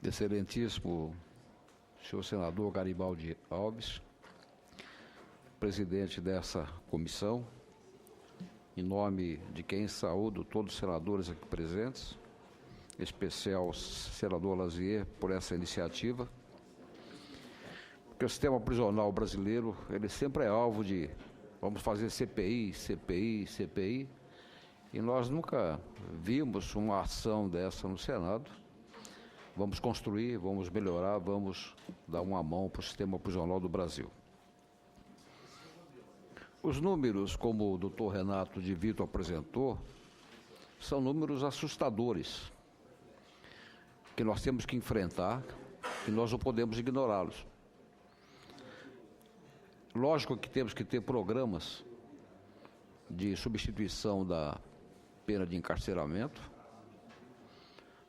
Excelentíssimo senhor senador Garibaldi Alves, presidente dessa comissão, em nome de quem saúdo todos os senadores aqui presentes, em especial o senador Lazier por essa iniciativa, porque o sistema prisional brasileiro, ele sempre é alvo de vamos fazer CPI, CPI, CPI, e nós nunca vimos uma ação dessa no Senado. Vamos construir, vamos melhorar, vamos dar uma mão para o sistema prisional do Brasil. Os números, como o doutor Renato de Vito apresentou, são números assustadores, que nós temos que enfrentar e nós não podemos ignorá-los. Lógico que temos que ter programas de substituição da pena de encarceramento,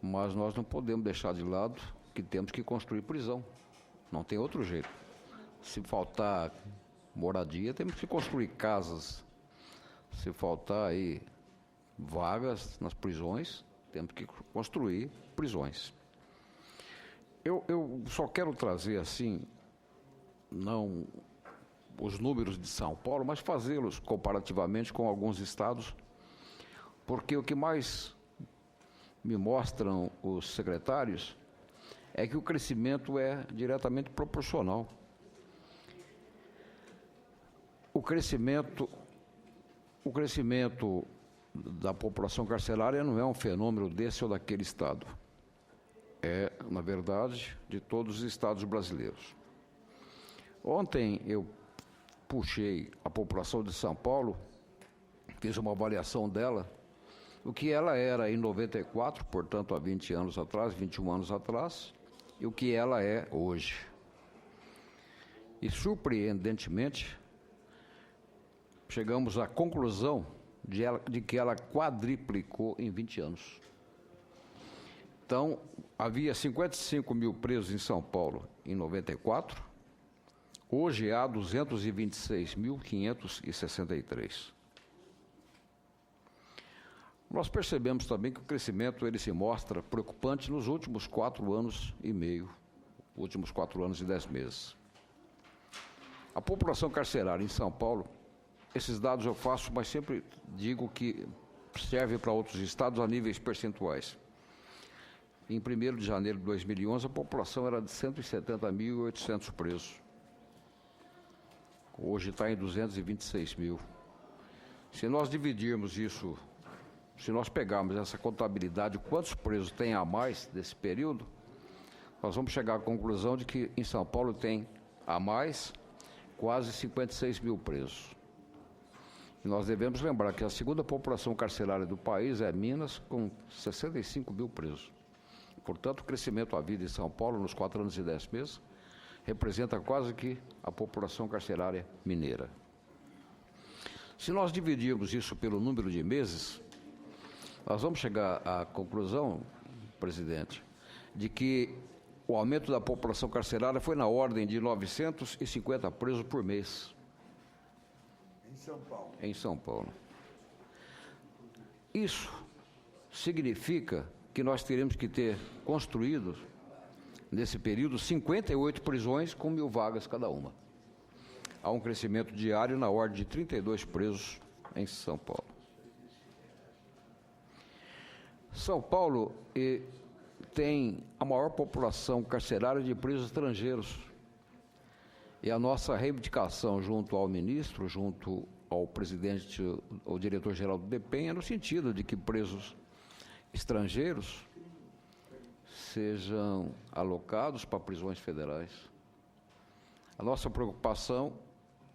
mas nós não podemos deixar de lado que temos que construir prisão. Não tem outro jeito. Se faltar moradia, temos que construir casas. Se faltar aí vagas nas prisões, temos que construir prisões. Eu só quero trazer assim, não os números de São Paulo, mas fazê-los comparativamente com alguns estados, porque o que mais me mostram os secretários é que o crescimento é diretamente proporcional. O crescimento da população carcerária não é um fenômeno desse ou daquele estado. É, na verdade, de todos os estados brasileiros. Ontem eu puxei a população de São Paulo, fiz uma avaliação dela, o que ela era em 94, portanto há 20 anos atrás, 21 anos atrás, e o que ela é hoje. E surpreendentemente, chegamos à conclusão de que ela quadriplicou em 20 anos. Então, havia 55 mil presos em São Paulo em 94, hoje há 226.563. Nós percebemos também que o crescimento ele se mostra preocupante nos últimos 4 anos e meio, últimos 4 anos e 10 meses. A população carcerária em São Paulo, esses dados eu faço, mas sempre digo que serve para outros estados a níveis percentuais. Em 1º de janeiro de 2011, a população era de 170.800 presos. Hoje está em 226 mil. Se nós dividirmos isso, se nós pegarmos essa contabilidade, quantos presos tem a mais desse período, nós vamos chegar à conclusão de que em São Paulo tem a mais quase 56 mil presos. E nós devemos lembrar que a segunda população carcerária do país é Minas, com 65 mil presos. Portanto, o crescimento à vida em São Paulo, nos 4 anos e 10 meses, representa quase que a população carcerária mineira. Se nós dividirmos isso pelo número de meses, nós vamos chegar à conclusão, presidente, de que o aumento da população carcerária foi na ordem de 950 presos por mês. Em São Paulo. Em São Paulo. Isso significa que nós teremos que ter construído, nesse período, 58 prisões com 1.000 vagas cada uma. Há um crescimento diário na ordem de 32 presos em São Paulo. São Paulo tem a maior população carcerária de presos estrangeiros. E a nossa reivindicação junto ao ministro, junto ao presidente, ao diretor-geral do DEPEN, é no sentido de que presos estrangeiros sejam alocados para prisões federais. A nossa preocupação,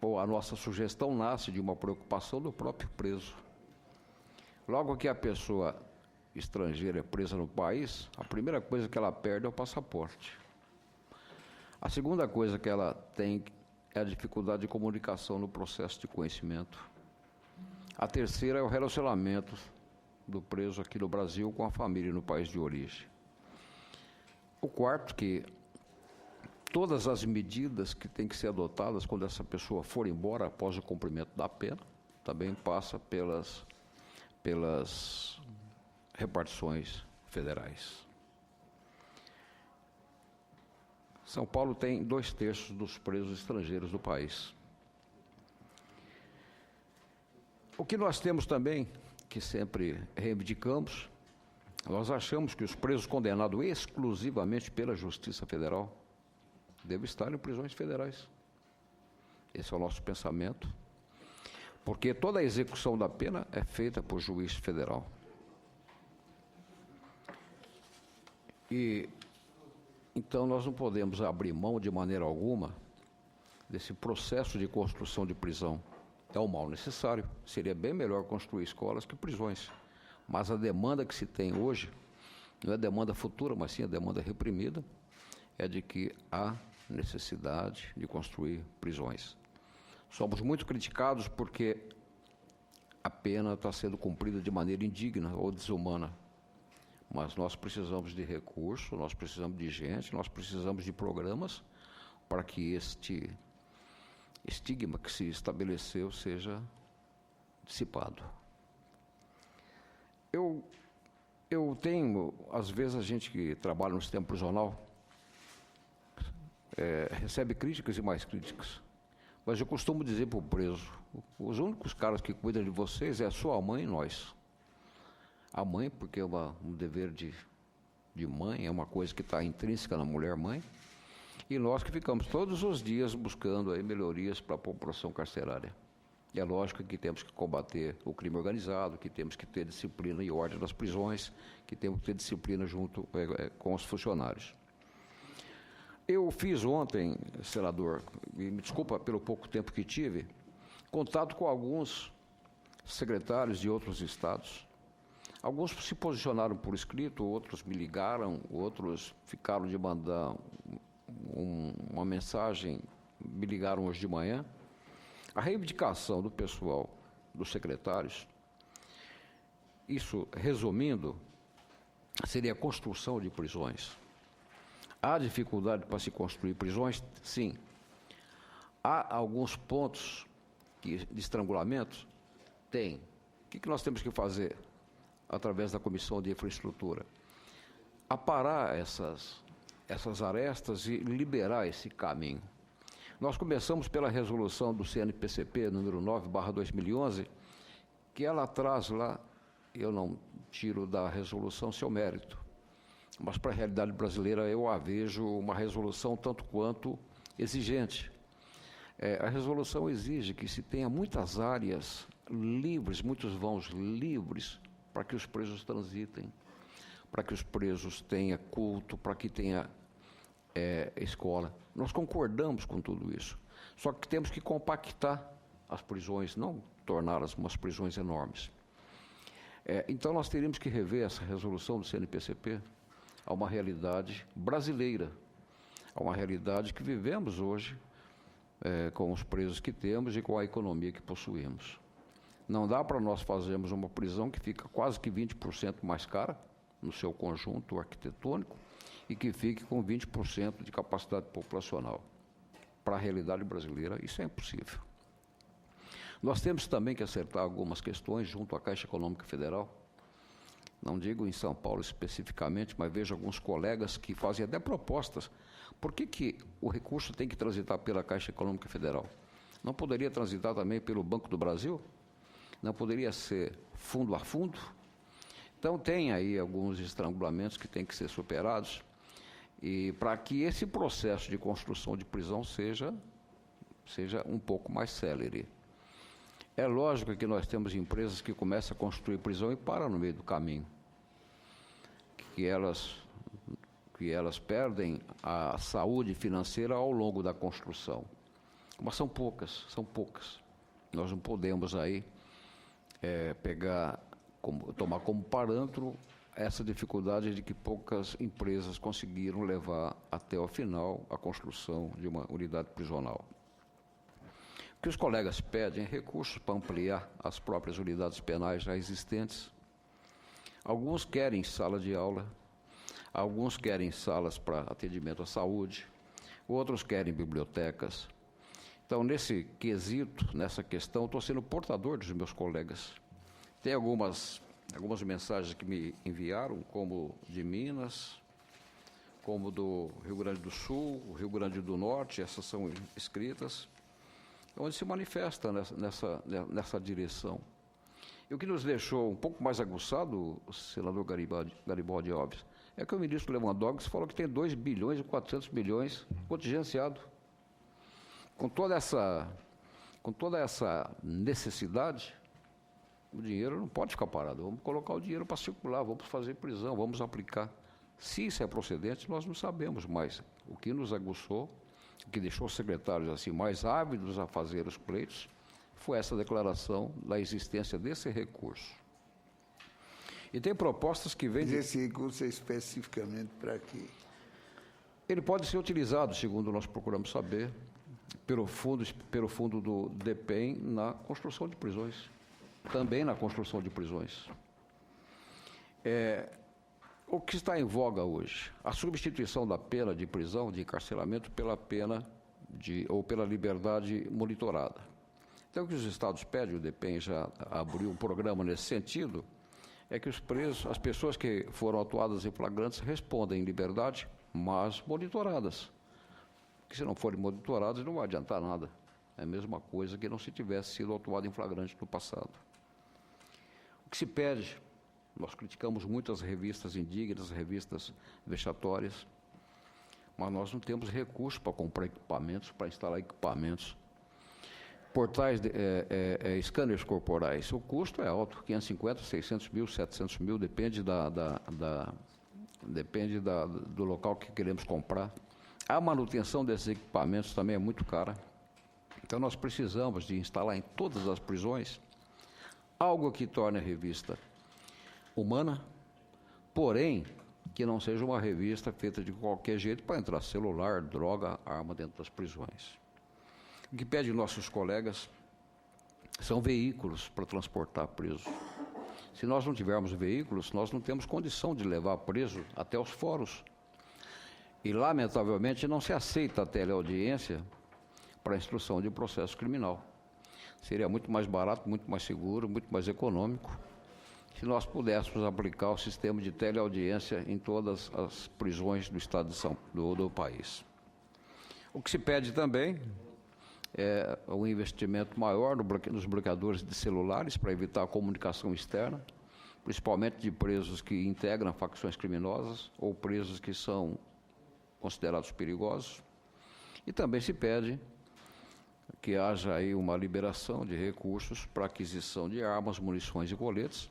ou a nossa sugestão, nasce de uma preocupação do próprio preso. Logo que a pessoa estrangeira é presa no país, a primeira coisa que ela perde é o passaporte. A segunda coisa que ela tem é a dificuldade de comunicação no processo de conhecimento. A terceira é o relacionamento do preso aqui no Brasil com a família no país de origem. O quarto, que todas as medidas que têm que ser adotadas quando essa pessoa for embora após o cumprimento da pena, também passa pelas repartições federais. São Paulo tem 2/3 dos presos estrangeiros do país. O que nós temos também, que sempre reivindicamos, nós achamos que os presos condenados exclusivamente pela Justiça Federal devem estar em prisões federais. Esse é o nosso pensamento, porque toda a execução da pena é feita por juiz federal. E então nós não podemos abrir mão de maneira alguma desse processo de construção de prisão. É um mal necessário. Seria bem melhor construir escolas que prisões. Mas a demanda que se tem hoje, não é demanda futura, mas sim a demanda reprimida, é de que há necessidade de construir prisões. Somos muito criticados porque a pena está sendo cumprida de maneira indigna ou desumana. Mas nós precisamos de recursos, nós precisamos de gente, nós precisamos de programas para que este estigma que se estabeleceu seja dissipado. Eu tenho, às vezes a gente que trabalha no sistema prisional recebe críticas e mais críticas, mas eu costumo dizer para o preso, os únicos caras que cuidam de vocês é a sua mãe e nós. A mãe, porque é um dever de mãe, é uma coisa que está intrínseca na mulher mãe, e nós que ficamos todos os dias buscando aí melhorias para a população carcerária. E é lógico que temos que combater o crime organizado, que temos que ter disciplina e ordem nas prisões, que temos que ter disciplina junto com os funcionários. Eu fiz ontem, senador, e me desculpa pelo pouco tempo que tive, contato com alguns secretários de outros estados. Alguns se posicionaram por escrito, outros me ligaram, outros ficaram de mandar uma mensagem, me ligaram hoje de manhã. A reivindicação do pessoal, dos secretários, isso, resumindo, seria a construção de prisões. Há dificuldade para se construir prisões? Sim. Há alguns pontos de estrangulamento? Tem. O que nós temos que fazer? Através da Comissão de Infraestrutura, aparar essas arestas e liberar esse caminho. Nós começamos pela resolução do CNPCP, número 9/2011, que ela traz lá, eu não tiro da resolução seu mérito, mas para a realidade brasileira eu a vejo uma resolução tanto quanto exigente. A resolução exige que se tenha muitas áreas livres, muitos vãos livres, para que os presos transitem, para que os presos tenham culto, para que tenha escola. Nós concordamos com tudo isso. Só que temos que compactar as prisões, não torná-las umas prisões enormes. Então nós teríamos que rever essa resolução do CNPCP a uma realidade brasileira, a uma realidade que vivemos hoje com os presos que temos e com a economia que possuímos. Não dá para nós fazermos uma prisão que fica quase que 20% mais cara no seu conjunto arquitetônico e que fique com 20% de capacidade populacional. Para a realidade brasileira, isso é impossível. Nós temos também que acertar algumas questões junto à Caixa Econômica Federal. Não digo em São Paulo especificamente, mas vejo alguns colegas que fazem até propostas. Por que o recurso tem que transitar pela Caixa Econômica Federal? Não poderia transitar também pelo Banco do Brasil? Não poderia ser fundo a fundo? Então tem aí alguns estrangulamentos que têm que ser superados e para que esse processo de construção de prisão seja um pouco mais célere. É lógico que nós temos empresas que começam a construir prisão e param no meio do caminho, que elas perdem a saúde financeira ao longo da construção. Mas são poucas. Nós não podemos aí tomar como parâmetro essa dificuldade de que poucas empresas conseguiram levar até o final a construção de uma unidade prisional. O que os colegas pedem é recursos para ampliar as próprias unidades penais já existentes. Alguns querem sala de aula, alguns querem salas para atendimento à saúde, outros querem bibliotecas. Então, nesse quesito, nessa questão, estou sendo portador dos meus colegas. Tem algumas mensagens que me enviaram, como de Minas, como do Rio Grande do Sul, o Rio Grande do Norte, essas são escritas, onde se manifesta nessa direção. E o que nos deixou um pouco mais aguçado, o senador Garibaldi Alves, é que o ministro Lewandowski falou que tem 2 bilhões e 400 milhões contingenciado. Com toda essa necessidade, o dinheiro não pode ficar parado. Vamos colocar o dinheiro para circular, vamos fazer prisão, vamos aplicar. Se isso é procedente, nós não sabemos, mas o que nos aguçou, o que deixou os secretários assim mais ávidos a fazer os pleitos, foi essa declaração da existência desse recurso. E tem propostas que vêm... Esse recurso é especificamente para quê? Ele pode ser utilizado, segundo nós procuramos saber, pelo fundo do DEPEN na construção de prisões. Também na construção de prisões. O que está em voga hoje? A substituição da pena de prisão, de encarceramento, pela pena ou pela liberdade monitorada. Então, o que os estados pedem, o DEPEN já abriu um programa nesse sentido, é que os presos, as pessoas que foram autuadas em flagrantes, respondem em liberdade, mas monitoradas. Porque se não forem monitoradas, não vai adiantar nada. É a mesma coisa que não se tivesse sido autuado em flagrante no passado. O que se pede, nós criticamos muito as revistas indignas, revistas vexatórias, mas nós não temos recursos para comprar equipamentos, para instalar equipamentos. Portais, scanners corporais, o custo é alto, 550, 600 mil, 700 mil, depende do local que queremos comprar. A manutenção desses equipamentos também é muito cara. Então, nós precisamos de instalar em todas as prisões algo que torne a revista humana, porém, que não seja uma revista feita de qualquer jeito para entrar celular, droga, arma dentro das prisões. O que pede nossos colegas são veículos para transportar preso. Se nós não tivermos veículos, nós não temos condição de levar preso até os fóruns. E, lamentavelmente, não se aceita a teleaudiência para a instrução de processo criminal. Seria muito mais barato, muito mais seguro, muito mais econômico, se nós pudéssemos aplicar o sistema de teleaudiência em todas as prisões do estado do país. O que se pede também é um investimento maior nos bloqueadores de celulares para evitar a comunicação externa, principalmente de presos que integram facções criminosas ou presos que são considerados perigosos. E também se pede que haja aí uma liberação de recursos para aquisição de armas, munições e coletes,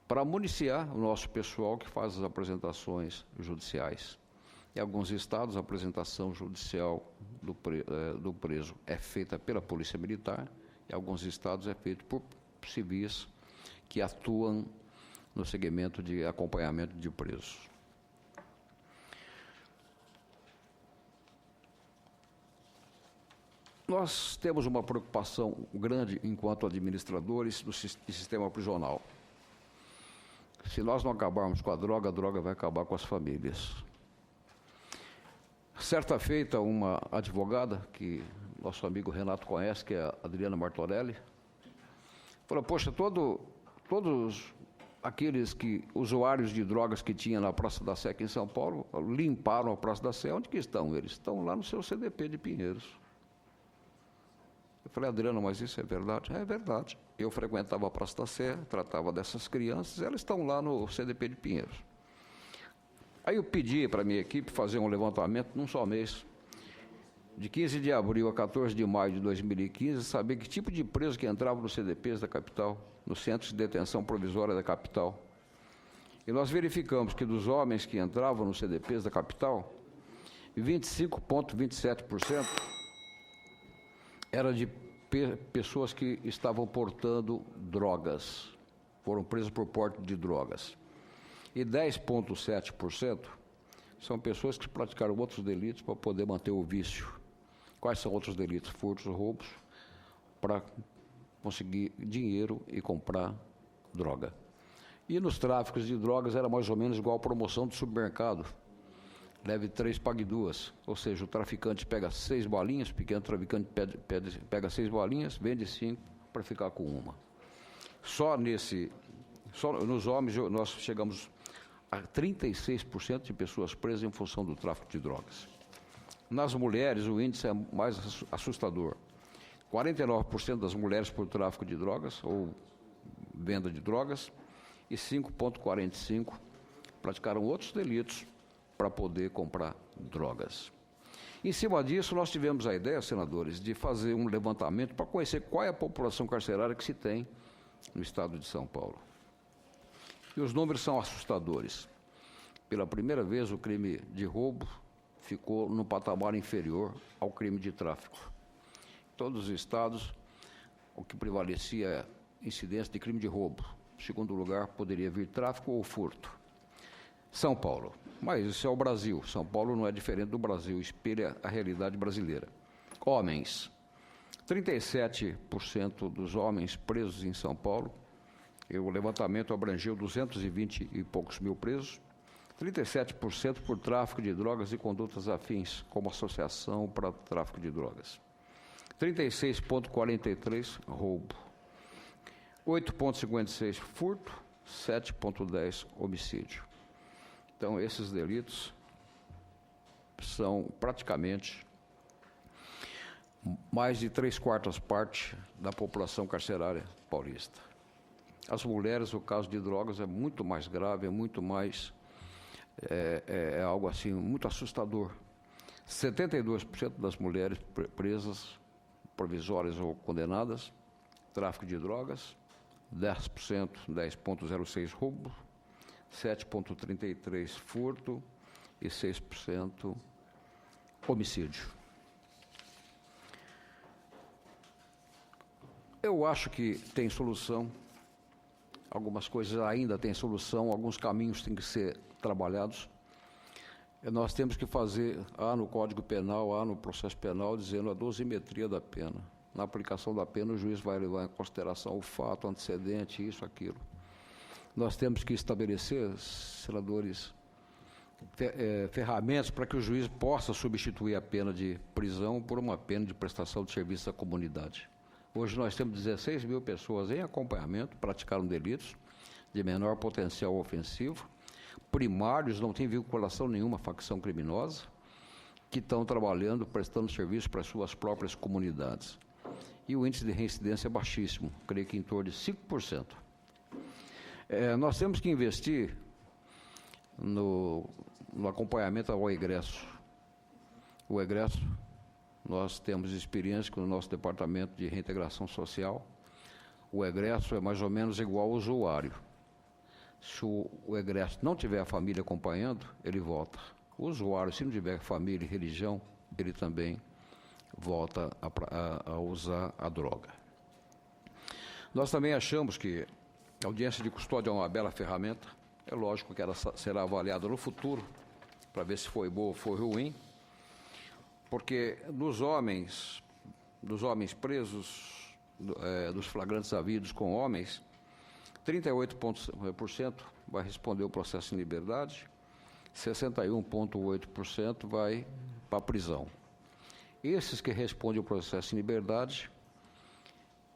para municiar o nosso pessoal que faz as apresentações judiciais. Em alguns estados, a apresentação judicial do preso é feita pela Polícia Militar, em alguns estados é feito por civis que atuam no segmento de acompanhamento de presos. Nós temos uma preocupação grande, enquanto administradores do sistema prisional. Se nós não acabarmos com a droga vai acabar com as famílias. Certa feita, uma advogada, que nosso amigo Renato conhece, que é a Adriana Martorelli, falou, poxa, todos aqueles usuários de drogas que tinha na Praça da Sé aqui em São Paulo, limparam a Praça da Sé. Onde que estão eles? Estão lá no seu CDP de Pinheiros. Eu falei, Adriana, mas isso é verdade? É verdade. Eu frequentava a Praça da Sé, tratava dessas crianças, elas estão lá no CDP de Pinheiros. Aí eu pedi para a minha equipe fazer um levantamento num só mês, de 15 de abril a 14 de maio de 2015, saber que tipo de preso que entrava nos CDPs da capital, nos centros de detenção provisória da capital. E nós verificamos que dos homens que entravam nos CDPs da capital, 25,27% era de pessoas que estavam portando drogas, foram presos por porte de drogas. E 10,7% são pessoas que praticaram outros delitos para poder manter o vício. Quais são outros delitos? Furtos, roubos, para conseguir dinheiro e comprar droga. E nos tráficos de drogas era mais ou menos igual a promoção do supermercado. Leve 3, pague 2. Ou seja, o traficante pega 6 bolinhas, o pequeno traficante pega 6 bolinhas, vende 5 para ficar com uma. Só nos homens nós chegamos a 36% de pessoas presas em função do tráfico de drogas. Nas mulheres, o índice é mais assustador. 49% das mulheres por tráfico de drogas ou venda de drogas e 5,45% praticaram outros delitos para poder comprar drogas. Em cima disso, nós tivemos a ideia, senadores, de fazer um levantamento para conhecer qual é a população carcerária que se tem no estado de São Paulo. E os números são assustadores. Pela primeira vez, o crime de roubo ficou no patamar inferior ao crime de tráfico. Em todos os estados, o que prevalecia é incidência de crime de roubo. Em segundo lugar, poderia vir tráfico ou furto. São Paulo. Mas isso é o Brasil. São Paulo não é diferente do Brasil, espelha a realidade brasileira. Homens. 37% dos homens presos em São Paulo. O levantamento abrangeu 220 e poucos mil presos. 37% por tráfico de drogas e condutas afins, como associação para tráfico de drogas. 36,43% roubo. 8,56% furto. 7,10% homicídio. Então, esses delitos são praticamente mais de 3/4 partes da população carcerária paulista. As mulheres, o caso de drogas é muito mais grave, é muito mais, é algo assim, muito assustador. 72% das mulheres presas, provisórias ou condenadas, tráfico de drogas, 10%, 10,06% roubo, 7,33% furto e 6% homicídio. Eu acho que tem solução, algumas coisas ainda têm solução, alguns caminhos têm que ser trabalhados. Nós temos que fazer, no Código Penal, no processo penal, dizendo a dosimetria da pena. Na aplicação da pena, o juiz vai levar em consideração o fato, o antecedente, isso, aquilo. Nós temos que estabelecer, senadores, ferramentas para que o juiz possa substituir a pena de prisão por uma pena de prestação de serviço à comunidade. Hoje nós temos 16 mil pessoas em acompanhamento, praticaram delitos de menor potencial ofensivo, primários, não têm vinculação nenhuma à facção criminosa, que estão trabalhando, prestando serviço para as suas próprias comunidades. E o índice de reincidência é baixíssimo, creio que em torno de 5%. Nós temos que investir no acompanhamento ao egresso. O egresso, nós temos experiência com o nosso departamento de reintegração social. O egresso é mais ou menos igual ao usuário. Se o egresso não tiver a família acompanhando, ele volta. O usuário, se não tiver família e religião, ele também volta a usar a droga. Nós também achamos que a audiência de custódia é uma bela ferramenta. É lógico que ela será avaliada no futuro, para ver se foi boa ou foi ruim, porque dos homens presos, dos flagrantes havidos com homens, 38% vai responder o processo em liberdade, 61,8% vai para a prisão. Esses que respondem o processo em liberdade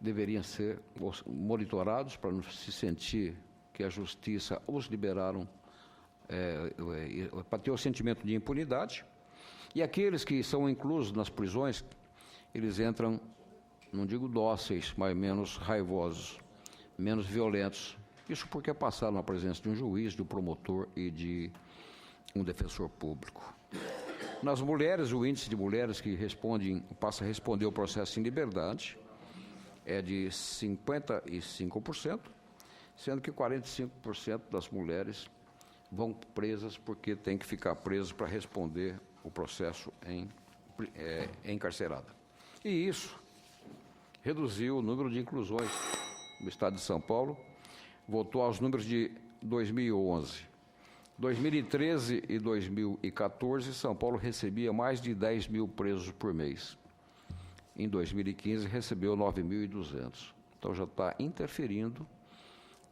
deveriam ser monitorados para não se sentir que a justiça os liberaram, para ter o sentimento de impunidade. E aqueles que são inclusos nas prisões, eles entram, não digo dóceis, mas menos raivosos, menos violentos. Isso porque passaram na presença de um juiz, de um promotor e de um defensor público. Nas mulheres, o índice de mulheres que passa a responder o processo em liberdade é de 55%, sendo que 45% das mulheres vão presas porque têm que ficar presas para responder o processo encarcerada. E isso reduziu o número de inclusões no estado de São Paulo, voltou aos números de 2011. 2013 e 2014, São Paulo recebia mais de 10 mil presos por mês. Em 2015, recebeu 9.200. Então, já está interferindo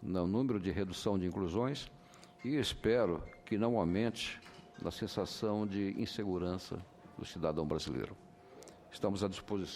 no número de redução de inclusões e espero que não aumente na sensação de insegurança do cidadão brasileiro. Estamos à disposição.